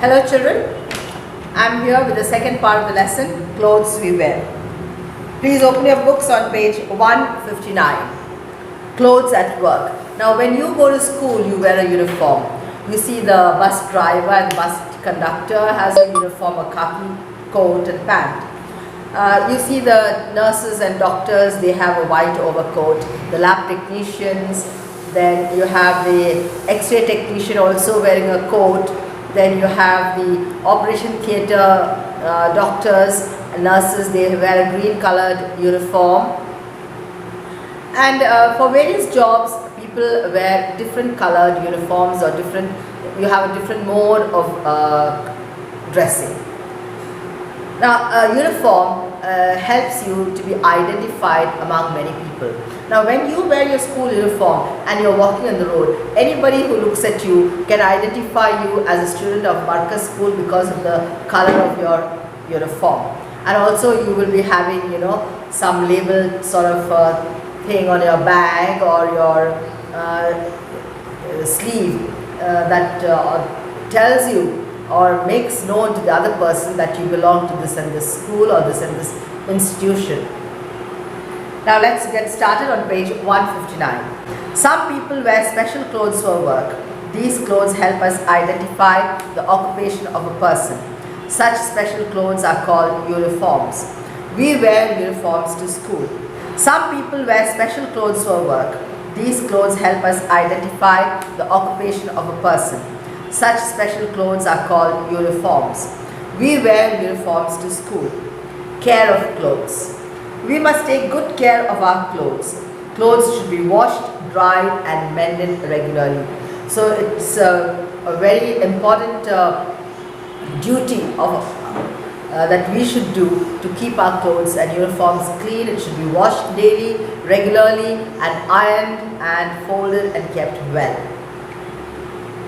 Hello children, I am here with the second part of the lesson, clothes we wear. Please open your books on page 159, clothes at work. Now when you go to school, you wear a uniform. You see the bus driver and bus conductor has a uniform, a khaki coat and pant. You see the nurses and doctors, they have a white overcoat. The lab technicians, then you have the X-ray technician also wearing a coat. Then you have the operation theatre doctors and nurses, they wear a green colored uniform. And for various jobs, people wear different colored uniforms or you have a different mode of dressing. Now, a uniform helps you to be identified among many people. Now, when you wear your school uniform and you're walking on the road, anybody who looks at you can identify you as a student of Marcus School because of the color of your uniform. And also, you will be having, some label sort of thing on your bag or your sleeve that tells you or makes known to the other person that you belong to this and this school or this and this institution. Now let's get started on page 159. Some people wear special clothes for work. These clothes help us identify the occupation of a person. Such special clothes are called uniforms. We wear uniforms to school. Some people wear special clothes for work. These clothes help us identify the occupation of a person. Such special clothes are called uniforms. We wear uniforms to school. Care of clothes. We must take good care of our clothes. Clothes should be washed, dried and mended regularly. So it's a very important duty that we should do to keep our clothes and uniforms clean. It should be washed daily, regularly and ironed and folded and kept well.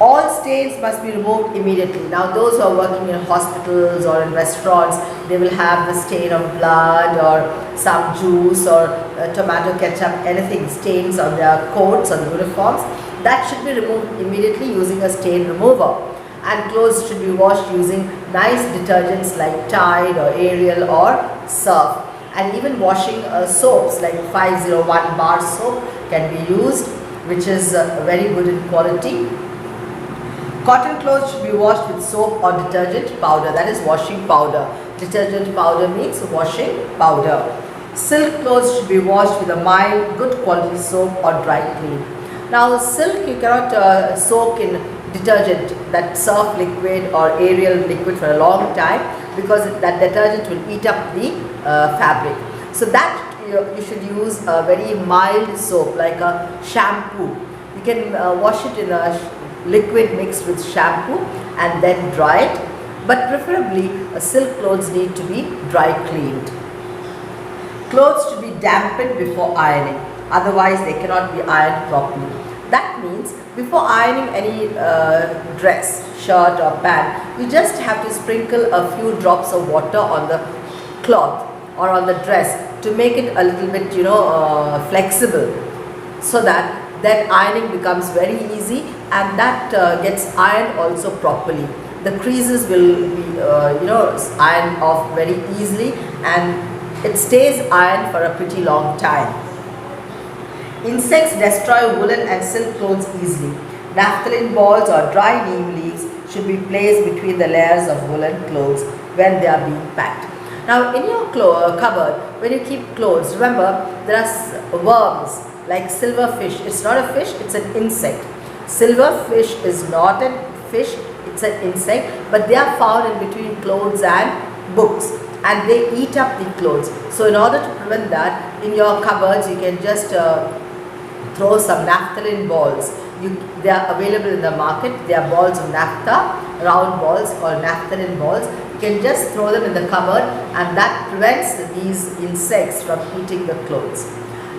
All stains must be removed immediately. Now those who are working in hospitals or in restaurants, they will have the stain of blood or some juice or tomato ketchup, anything stains on their coats or the uniforms. That should be removed immediately using a stain remover. And clothes should be washed using nice detergents like Tide or Ariel or Surf. And even washing soaps like 501 bar soap can be used, which is very good in quality. Cotton clothes should be washed with soap or detergent powder, that is washing powder. Detergent powder means washing powder. Silk clothes should be washed with a mild, good quality soap or dry clean. Now silk you cannot soak in detergent, that Surf liquid or Ariel liquid for a long time because that detergent will eat up the fabric. So that you should use a very mild soap like a shampoo. You can wash it in a liquid mixed with shampoo and then dry it, but preferably silk clothes need to be dry cleaned. Clothes should be dampened before ironing, otherwise they cannot be ironed properly. That means before ironing any dress, shirt or pant, you just have to sprinkle a few drops of water on the cloth or on the dress to make it a little bit flexible, so that then ironing becomes very easy and that gets ironed also properly. The creases will be ironed off very easily and it stays ironed for a pretty long time. Insects destroy woolen and silk clothes easily. Naphthalene balls or dry neem leaves should be placed between the layers of woolen clothes when they are being packed. Now in your cupboard, when you keep clothes, remember there are worms like silverfish. It's not a fish, it's an insect. Silverfish is not a fish, it's an insect, but they are found in between clothes and books and they eat up the clothes. So in order to prevent that, in your cupboards you can just throw some naphthalene balls. They are available in the market. They are balls of naphtha, round balls called naphthalene balls. You can just throw them in the cupboard and that prevents these insects from eating the clothes.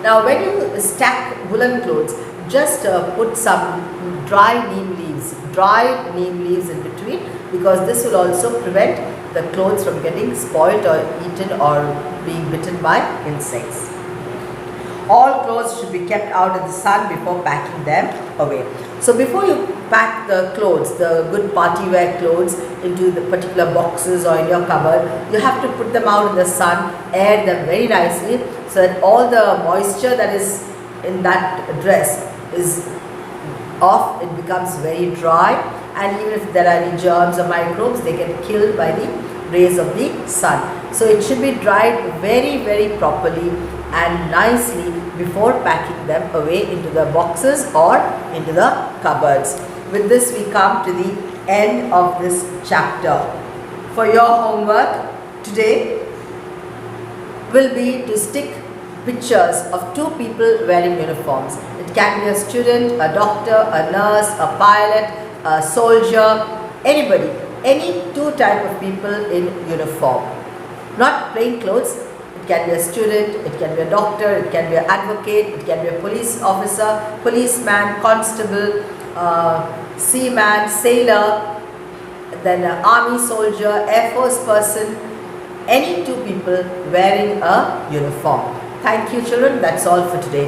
Now when you stack woolen clothes, just put some dried neem leaves in between, because this will also prevent the clothes from getting spoiled or eaten or being bitten by insects. All clothes should be kept out in the sun before packing them away. So before you pack the clothes, the good party wear clothes, into the particular boxes or in your cupboard. You have to put them out in the sun, air them very nicely, so that all the moisture that is in that dress is off. It becomes very dry, and even if there are any germs or microbes, they get killed by the rays of the sun. So it should be dried very properly and nicely before packing them away into the boxes or into the cupboards. With this, we come to the end of this chapter. For your homework today will be to stick pictures of two people wearing uniforms. It can be a student, a doctor, a nurse, a pilot, a soldier, anybody, any two type of people in uniform. Not plain clothes. It can be a student, it can be a doctor, it can be an advocate, it can be a police officer, policeman, constable, seaman, sailor, then an army soldier, air force person, any two people wearing a uniform. Thank you, children. That's all for today.